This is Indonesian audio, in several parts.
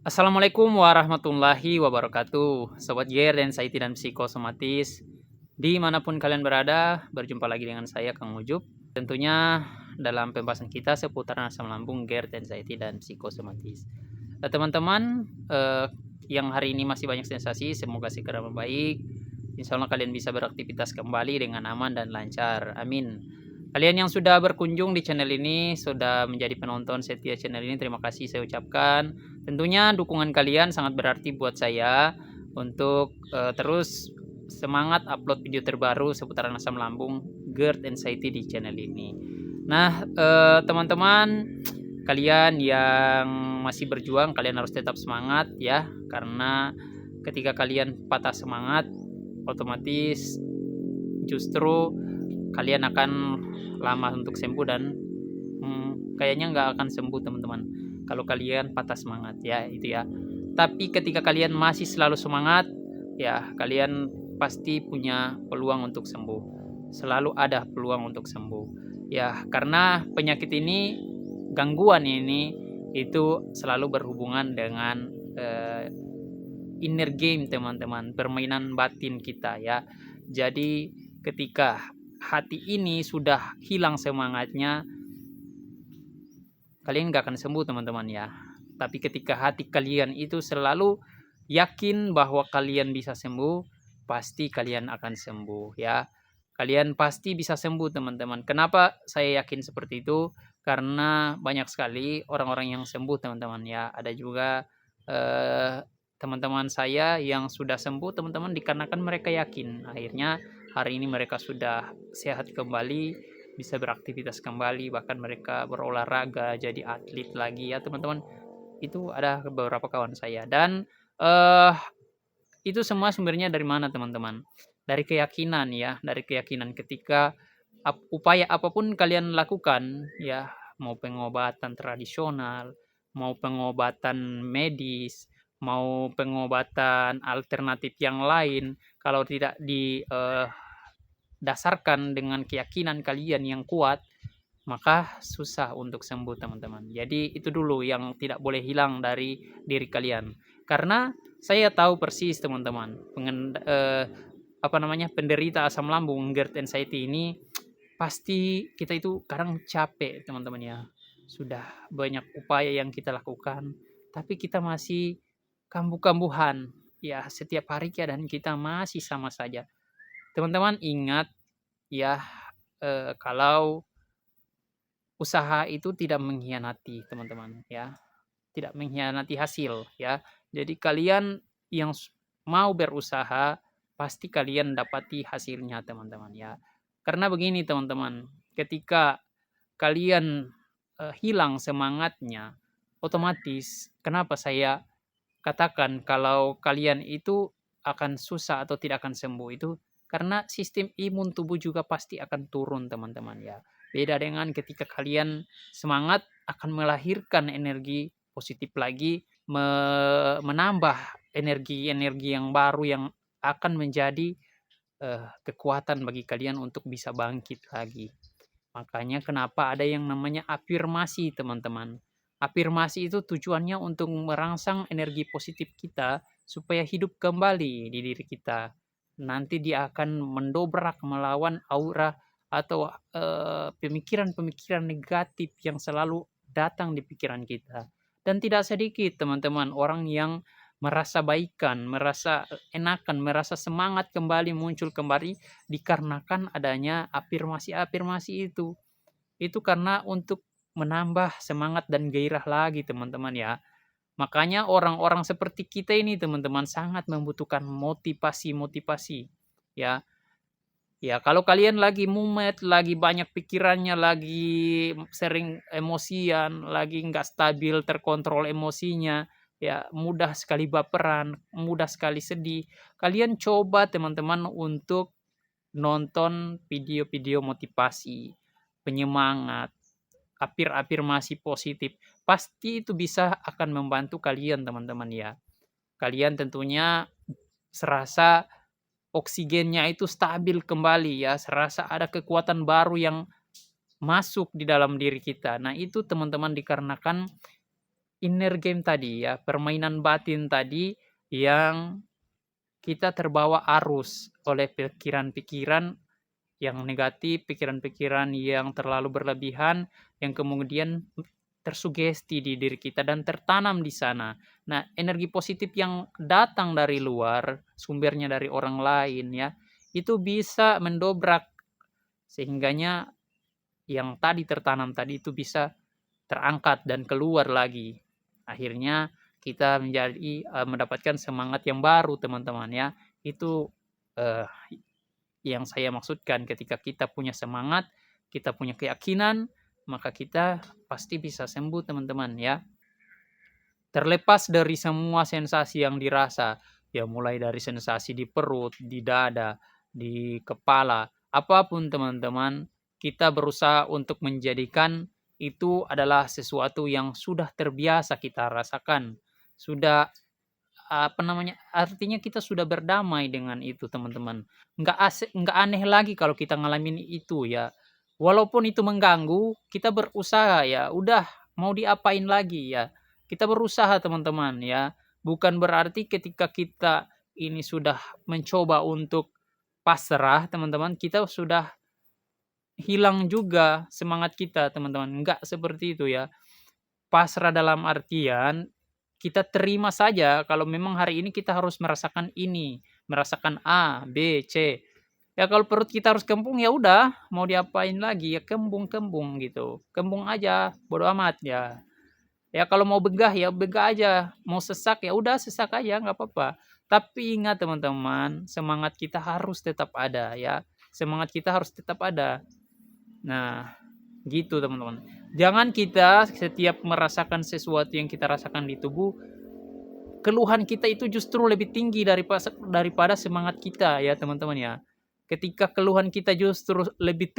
Assalamualaikum warahmatullahi wabarakatuh. Sobat Gear dan Saiti dan Psikosomatis. Dimanapun kalian berada, berjumpa lagi dengan saya Kang Mujub. Tentunya dalam pembahasan kita seputar asam lambung, Gear, anxiety, dan psikosomatis. Teman-teman yang hari ini masih banyak sensasi, semoga segera membaik. Insya Allah kalian bisa beraktivitas kembali dengan aman dan lancar. Amin. Kalian yang sudah berkunjung di channel ini, sudah menjadi penonton setia channel ini, terima kasih saya ucapkan. Tentunya dukungan kalian sangat berarti buat saya untuk terus semangat upload video terbaru seputaran asam lambung, GERD, anxiety di channel ini. Nah, teman-teman, kalian yang masih berjuang, kalian harus tetap semangat ya, karena ketika kalian patah semangat, otomatis justru kalian akan lama untuk sembuh dan kayaknya nggak akan sembuh teman-teman kalau kalian patah semangat ya, itu ya. Tapi ketika kalian masih selalu semangat ya, kalian pasti punya peluang untuk sembuh, selalu ada peluang untuk sembuh ya, karena penyakit ini, gangguan ini itu selalu berhubungan dengan inner game teman-teman, permainan batin kita ya. Jadi ketika hati ini sudah hilang semangatnya, kalian nggak akan sembuh teman-teman ya. Tapi ketika hati kalian itu selalu yakin bahwa kalian bisa sembuh, pasti kalian akan sembuh ya. Kalian pasti bisa sembuh teman-teman. Kenapa saya yakin seperti itu? Karena banyak sekali orang-orang yang sembuh teman-teman ya. Ada juga teman-teman saya yang sudah sembuh teman-teman, dikarenakan mereka yakin. Akhirnya hari ini mereka sudah sehat kembali, bisa beraktivitas kembali, bahkan mereka berolahraga jadi atlet lagi ya teman-teman. Itu ada beberapa kawan saya, dan itu semua sumbernya dari mana teman-teman? Dari keyakinan ya, dari keyakinan. Ketika upaya apapun kalian lakukan ya, mau pengobatan tradisional, mau pengobatan medis, mau pengobatan alternatif yang lain, kalau tidak dasarkan dengan keyakinan kalian yang kuat, maka susah untuk sembuh teman-teman. Jadi itu dulu yang tidak boleh hilang dari diri kalian. Karena saya tahu persis teman-teman, penderita asam lambung, GERD, anxiety ini pasti kita itu kadang capek teman-teman ya. Sudah banyak upaya yang kita lakukan, tapi kita masih kambuh-kambuhan. Ya, setiap hari keadaan kita masih sama saja. Teman-teman ingat ya, kalau usaha itu tidak mengkhianati teman-teman ya, tidak mengkhianati hasil ya. Jadi kalian yang mau berusaha, pasti kalian dapati hasilnya teman-teman ya. Karena begini teman-teman, ketika kalian hilang semangatnya, otomatis kenapa saya katakan kalau kalian itu akan susah atau tidak akan sembuh, itu karena sistem imun tubuh juga pasti akan turun teman-teman ya. Beda dengan ketika kalian semangat, akan melahirkan energi positif lagi, menambah energi-energi yang baru yang akan menjadi kekuatan bagi kalian untuk bisa bangkit lagi. Makanya kenapa ada yang namanya afirmasi teman-teman. Afirmasi itu tujuannya untuk merangsang energi positif kita supaya hidup kembali di diri kita. Nanti dia akan mendobrak melawan aura atau pemikiran-pemikiran negatif yang selalu datang di pikiran kita. Dan tidak sedikit teman-teman orang yang merasa baikan, merasa enakan, merasa semangat kembali, muncul kembali dikarenakan adanya afirmasi-afirmasi itu. Itu karena untuk menambah semangat dan gairah lagi teman-teman ya. Makanya orang-orang seperti kita ini teman-teman sangat membutuhkan motivasi-motivasi ya. Ya, kalau kalian lagi mumet, lagi banyak pikirannya, lagi sering emosian, lagi nggak stabil, terkontrol emosinya, ya mudah sekali baperan, mudah sekali sedih. Kalian coba teman-teman untuk nonton video-video motivasi, penyemangat, afirmasi positif. Pasti itu bisa akan membantu kalian teman-teman ya. Kalian tentunya serasa oksigennya itu stabil kembali ya, serasa ada kekuatan baru yang masuk di dalam diri kita. Nah, itu teman-teman dikarenakan inner game tadi ya, permainan batin tadi yang kita terbawa arus oleh pikiran-pikiran yang negatif, pikiran-pikiran yang terlalu berlebihan, yang kemudian tersugesti di diri kita dan tertanam di sana. Nah, energi positif yang datang dari luar, sumbernya dari orang lain ya, itu bisa mendobrak sehingganya yang tadi tertanam tadi itu bisa terangkat dan keluar lagi. Akhirnya kita mendapatkan semangat yang baru, teman-teman ya. Itu eh, yang saya maksudkan, ketika kita punya semangat, kita punya keyakinan, maka kita pasti bisa sembuh, teman-teman ya. Terlepas dari semua sensasi yang dirasa, ya mulai dari sensasi di perut, di dada, di kepala, apapun teman-teman, kita berusaha untuk menjadikan itu adalah sesuatu yang sudah terbiasa kita rasakan. Sudah artinya kita sudah berdamai dengan itu, teman-teman. Nggak aneh lagi kalau kita ngalamin itu ya. Walaupun itu mengganggu, kita berusaha ya. Udah, mau diapain lagi ya. Kita berusaha, teman-teman ya. Bukan berarti ketika kita ini sudah mencoba untuk pasrah, teman-teman, kita sudah hilang juga semangat kita, teman-teman. Enggak seperti itu ya. Pasrah dalam artian kita terima saja kalau memang hari ini kita harus merasakan ini, merasakan A, B, C. Ya kalau perut kita harus kembung ya udah, mau diapain lagi ya, kembung-kembung gitu. Kembung aja, bodo amat ya. Ya kalau mau begah ya begah aja, mau sesak ya udah sesak aja nggak apa-apa. Tapi ingat teman-teman, semangat kita harus tetap ada ya. Semangat kita harus tetap ada. Nah, gitu teman-teman. Jangan kita setiap merasakan sesuatu yang kita rasakan di tubuh, keluhan kita itu justru lebih tinggi daripada semangat kita ya teman-teman ya. Ketika keluhan kita justru lebih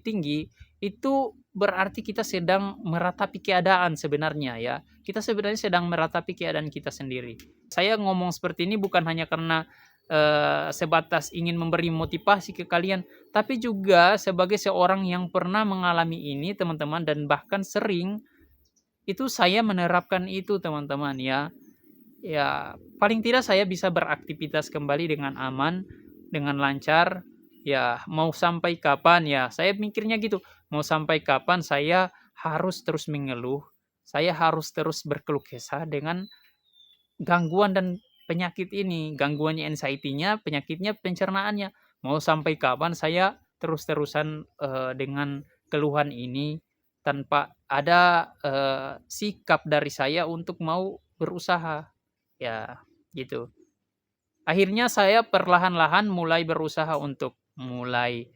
tinggi, itu berarti kita sedang meratapi keadaan sebenarnya ya. Kita sebenarnya sedang meratapi keadaan kita sendiri. Saya ngomong seperti ini bukan hanya karena sebatas ingin memberi motivasi ke kalian, tapi juga sebagai seorang yang pernah mengalami ini teman-teman, dan bahkan sering itu saya menerapkan itu teman-teman ya. Ya, paling tidak saya bisa beraktivitas kembali dengan aman, dengan lancar. Ya, mau sampai kapan ya? Saya mikirnya gitu. Mau sampai kapan saya harus terus mengeluh? Saya harus terus berkeluh kesah dengan gangguan dan penyakit ini. Gangguannya anxiety-nya, penyakitnya pencernaannya. Mau sampai kapan saya terus-terusan dengan keluhan ini tanpa ada sikap dari saya untuk mau berusaha. Ya, gitu. Akhirnya saya perlahan-lahan mulai berusaha untuk mulai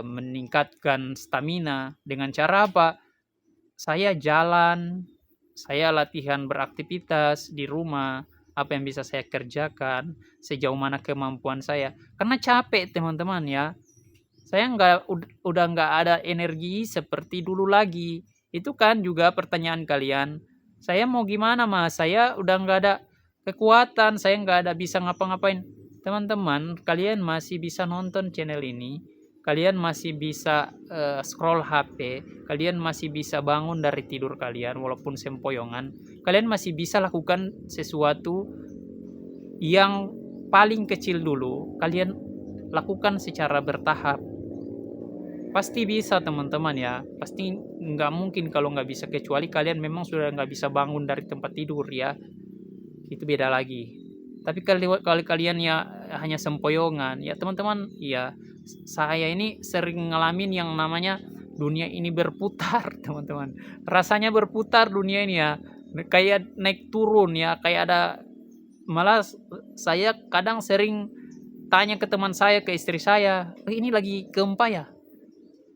meningkatkan stamina dengan cara apa? Saya jalan, saya latihan beraktivitas di rumah, apa yang bisa saya kerjakan, sejauh mana kemampuan saya. Karena capek teman-teman ya. Saya udah nggak ada energi seperti dulu lagi. Itu kan juga pertanyaan kalian. Saya mau gimana mas? Saya udah nggak ada kekuatan, saya nggak ada bisa ngapa-ngapain. Teman-teman, kalian masih bisa nonton channel ini. Kalian masih bisa scroll HP, kalian masih bisa bangun dari tidur kalian walaupun sempoyongan. Kalian masih bisa lakukan sesuatu yang paling kecil dulu. Kalian lakukan secara bertahap. Pasti bisa teman-teman ya. Pasti nggak mungkin kalau nggak bisa, kecuali kalian memang sudah nggak bisa bangun dari tempat tidur ya. Itu beda lagi. Tapi kalau kalian ya hanya sempoyongan, ya teman-teman, ya saya ini sering ngalamin yang namanya dunia ini berputar, teman-teman. Rasanya berputar dunia ini ya. Kayak naik turun ya, kayak ada, malah saya kadang sering tanya ke teman saya, ke istri saya, ini lagi gempa ya?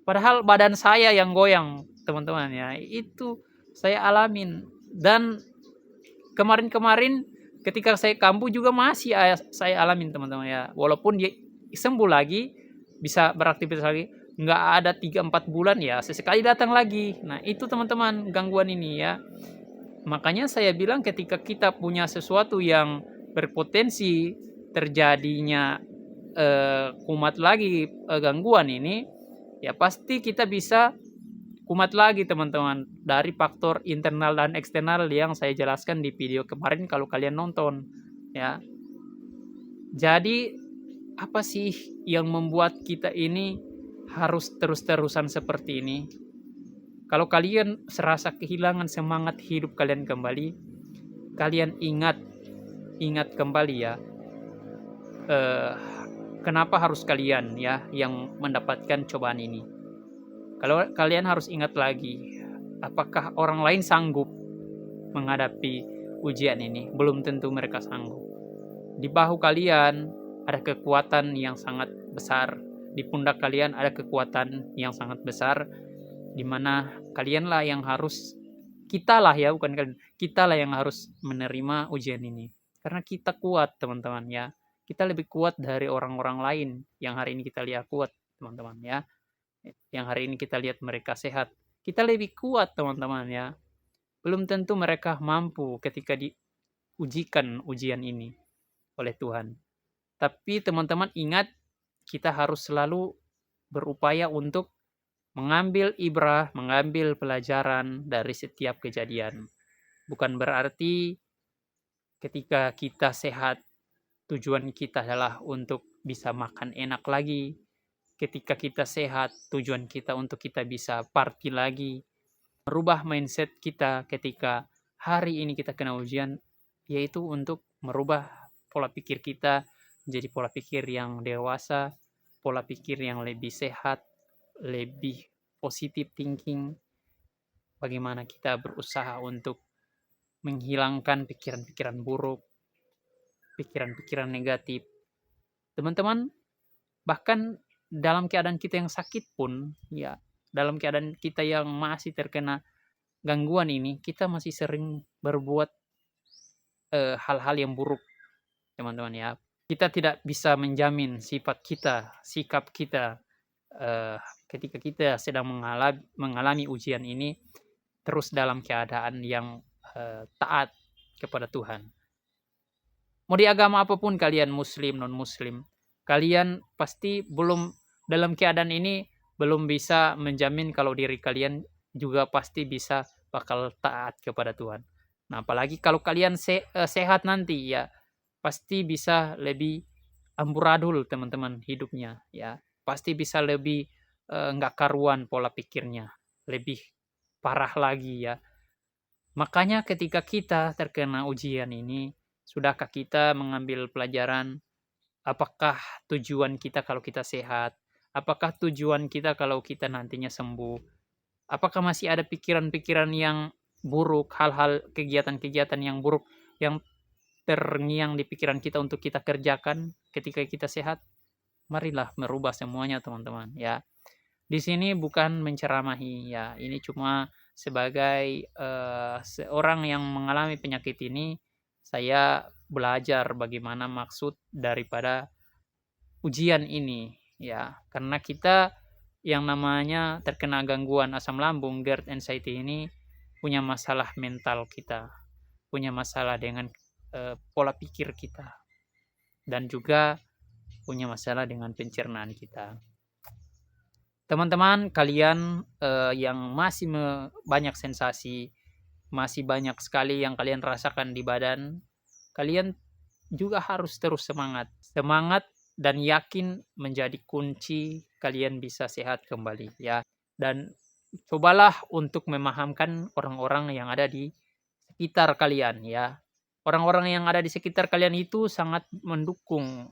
Padahal badan saya yang goyang, teman-teman ya. Itu saya alamin. Dan kemarin-kemarin ketika saya kambuh juga masih saya alamin, teman-teman ya. Walaupun dia sembuh lagi, bisa beraktivitas lagi, nggak ada 3-4 bulan ya, sesekali datang lagi. Nah, itu teman-teman gangguan ini ya. Makanya saya bilang ketika kita punya sesuatu yang berpotensi terjadinya kumat lagi gangguan ini, ya pasti kita bisa kumat lagi teman-teman, dari faktor internal dan eksternal yang saya jelaskan di video kemarin kalau kalian nonton ya. Jadi apa sih yang membuat kita ini harus terus-terusan seperti ini? Kalau kalian serasa kehilangan semangat hidup kalian kembali, kalian ingat kembali ya, eh, kenapa harus kalian ya yang mendapatkan cobaan ini. Kalau kalian harus ingat lagi, apakah orang lain sanggup menghadapi ujian ini? Belum tentu mereka sanggup. Di bahu kalian ada kekuatan yang sangat besar, di pundak kalian ada kekuatan yang sangat besar, di mana kalianlah yang harus, kitalah ya, bukan kalian, kitalah yang harus menerima ujian ini. Karena kita kuat teman-teman ya. Kita lebih kuat dari orang-orang lain yang hari ini kita lihat kuat teman-teman ya. Yang hari ini kita lihat mereka sehat. Kita lebih kuat teman-teman ya. Belum tentu mereka mampu ketika diujikan ujian ini oleh Tuhan. Tapi teman-teman ingat, kita harus selalu berupaya untuk mengambil ibrah, mengambil pelajaran dari setiap kejadian. Bukan berarti ketika kita sehat, tujuan kita adalah untuk bisa makan enak lagi. Ketika kita sehat, tujuan kita untuk kita bisa party lagi. Merubah mindset kita ketika hari ini kita kena ujian, yaitu untuk merubah pola pikir kita menjadi pola pikir yang dewasa, pola pikir yang lebih sehat, lebih positive thinking. Bagaimana kita berusaha untuk menghilangkan pikiran-pikiran buruk, pikiran-pikiran negatif. Teman-teman, bahkan dalam keadaan kita yang sakit pun, ya, dalam keadaan kita yang masih terkena gangguan ini, kita masih sering berbuat hal-hal yang buruk, teman-teman ya. Kita tidak bisa menjamin sifat kita, sikap kita ketika kita sedang mengalami ujian ini terus dalam keadaan yang taat kepada Tuhan. Mau di agama apapun kalian, muslim, non-muslim, kalian pasti belum dalam keadaan ini belum bisa menjamin kalau diri kalian juga pasti bisa bakal taat kepada Tuhan. Nah, apalagi kalau kalian sehat nanti ya, pasti bisa lebih amburadul teman-teman hidupnya ya. Pasti bisa lebih nggak karuan pola pikirnya, lebih parah lagi ya. Makanya ketika kita terkena ujian ini, sudahkah kita mengambil pelajaran? Apakah tujuan kita kalau kita sehat? Apakah tujuan kita kalau kita nantinya sembuh? Apakah masih ada pikiran-pikiran yang buruk, hal-hal kegiatan-kegiatan yang buruk yang terngiang di pikiran kita untuk kita kerjakan ketika kita sehat? Marilah merubah semuanya teman-teman ya. Di sini bukan menceramahi ya, ini cuma sebagai seorang yang mengalami penyakit ini, saya belajar bagaimana maksud daripada ujian ini ya. Karena kita yang namanya terkena gangguan asam lambung, GERD, anxiety ini punya masalah mental kita, punya masalah dengan pola pikir kita, dan juga punya masalah dengan pencernaan kita. Teman-teman kalian yang masih banyak sensasi, masih banyak sekali yang kalian rasakan di badan, kalian juga harus terus semangat. Semangat dan yakin menjadi kunci kalian bisa sehat kembali ya. Dan cobalah untuk memahamkan orang-orang yang ada di sekitar kalian ya. Orang-orang yang ada di sekitar kalian itu sangat mendukung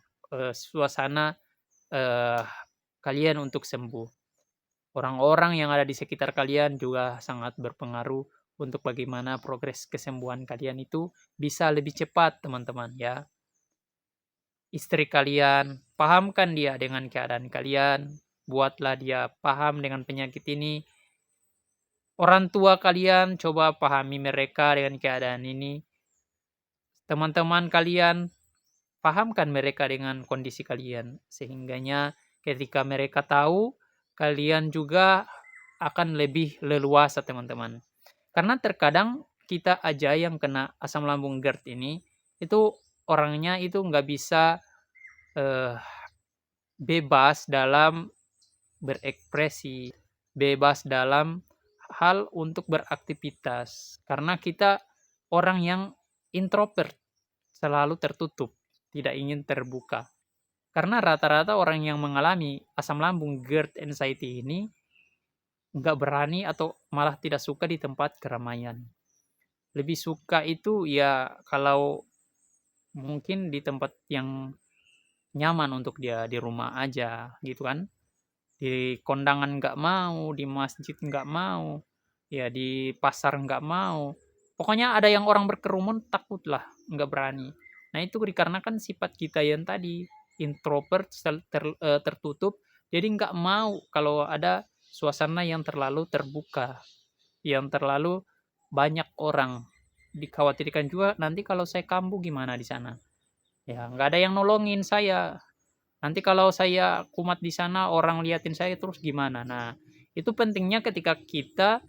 suasana kalian untuk sembuh. Orang-orang yang ada di sekitar kalian juga sangat berpengaruh untuk bagaimana progres kesembuhan kalian itu bisa lebih cepat, teman-teman ya. Istri kalian, pahamkan dia dengan keadaan kalian, buatlah dia paham dengan penyakit ini. Orang tua kalian, coba pahami mereka dengan keadaan ini. Teman-teman kalian, pahamkan mereka dengan kondisi kalian, sehingganya ketika mereka tahu, kalian juga akan lebih leluasa teman-teman. Karena terkadang kita aja yang kena asam lambung GERD ini, itu orangnya itu nggak bisa bebas dalam berekspresi, bebas dalam hal untuk beraktivitas. Karena kita orang yang introvert, selalu tertutup, tidak ingin terbuka. Karena rata-rata orang yang mengalami asam lambung GERD anxiety ini nggak berani atau malah tidak suka di tempat keramaian. Lebih suka itu ya kalau mungkin di tempat yang nyaman untuk dia, di rumah aja gitu kan. Di kondangan nggak mau, di masjid nggak mau, ya di pasar nggak mau. Pokoknya ada yang orang berkerumun takutlah, nggak berani. Nah itu dikarenakan sifat kita yang tadi introvert, tertutup, jadi nggak mau kalau ada suasana yang terlalu terbuka, yang terlalu banyak orang. Dikhawatirkan juga nanti kalau saya kambuh gimana di sana. Ya nggak ada yang nolongin saya. Nanti kalau saya kumat di sana, orang liatin saya terus gimana? Nah, itu pentingnya ketika kita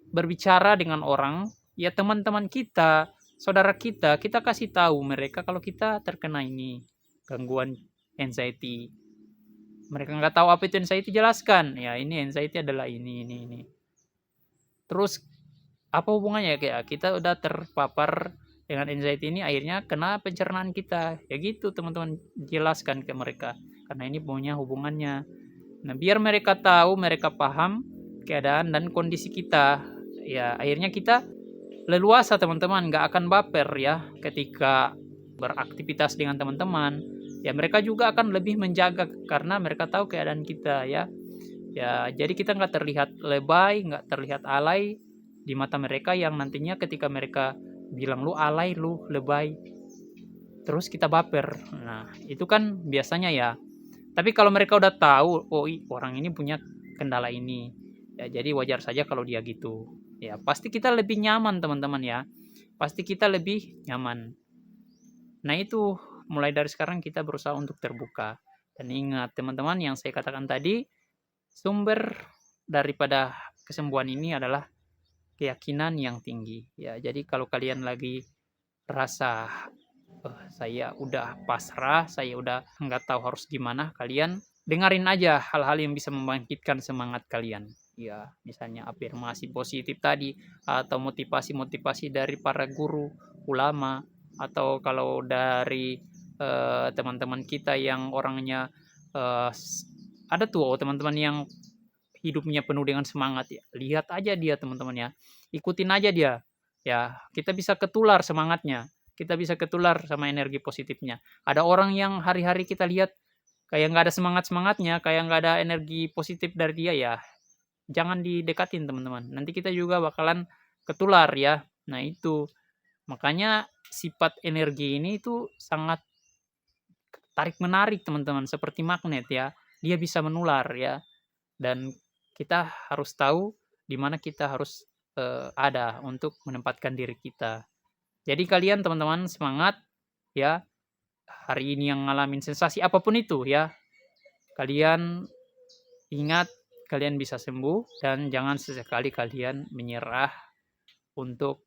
berbicara dengan orang, ya teman-teman kita, saudara kita kasih tahu mereka kalau kita terkena ini, gangguan anxiety. Mereka nggak tahu apa itu anxiety, jelaskan. Ya, ini anxiety adalah ini. Terus apa hubungannya ya, kayak kita udah terpapar dengan anxiety ini akhirnya kena pencernaan kita. Ya gitu teman-teman, jelaskan ke mereka. Karena ini punya hubungannya. Nah, biar mereka tahu, mereka paham keadaan dan kondisi kita. Ya, akhirnya kita leluasa teman-teman, nggak akan baper ya ketika beraktivitas dengan teman-teman. Ya, mereka juga akan lebih menjaga karena mereka tahu keadaan kita ya. Ya, jadi kita nggak terlihat lebay, nggak terlihat alay di mata mereka yang nantinya ketika mereka bilang lu alay, lu lebay, terus kita baper. Nah, itu kan biasanya ya. Tapi kalau mereka udah tahu, oh orang ini punya kendala ini, ya jadi wajar saja kalau dia gitu. Ya pasti kita lebih nyaman teman-teman ya. Pasti kita lebih nyaman. Nah itu mulai dari sekarang kita berusaha untuk terbuka. Dan ingat teman-teman yang saya katakan tadi, sumber daripada kesembuhan ini adalah keyakinan yang tinggi. Ya jadi kalau kalian lagi rasa saya udah pasrah, saya udah nggak tahu harus gimana, kalian dengerin aja hal-hal yang bisa membangkitkan semangat kalian. Ya, misalnya afirmasi positif tadi, atau motivasi-motivasi dari para guru, ulama, atau kalau dari teman-teman kita yang orangnya eh, ada tuh teman-teman yang hidupnya penuh dengan semangat ya. Lihat aja dia teman-teman ya. Ikutin aja dia. Ya, kita bisa ketular semangatnya. Kita bisa ketular sama energi positifnya. Ada orang yang hari-hari kita lihat kayak nggak ada semangat-semangatnya, kayak nggak ada energi positif dari dia ya. Jangan didekatin teman-teman. Nanti kita juga bakalan ketular ya. Nah itu. Makanya sifat energi ini itu sangat tarik-menarik teman-teman. Seperti magnet ya. Dia bisa menular ya. Dan kita harus tahu di mana kita harus ada untuk menempatkan diri kita. Jadi kalian teman-teman semangat ya. Hari ini yang ngalamin sensasi apapun itu ya. Kalian ingat kalian bisa sembuh dan jangan sesekali kalian menyerah untuk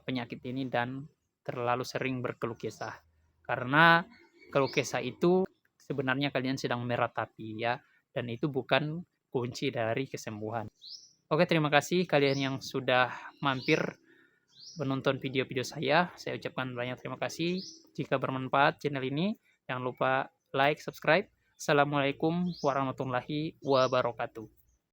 penyakit ini dan terlalu sering berkeluh kesah. Karena keluh kesah itu sebenarnya kalian sedang meratapi ya, dan itu bukan kunci dari kesembuhan. Oke, terima kasih kalian yang sudah mampir menonton video-video saya. Saya ucapkan banyak terima kasih. Jika bermanfaat channel ini, jangan lupa like, subscribe. Assalamualaikum warahmatullahi wabarakatuh.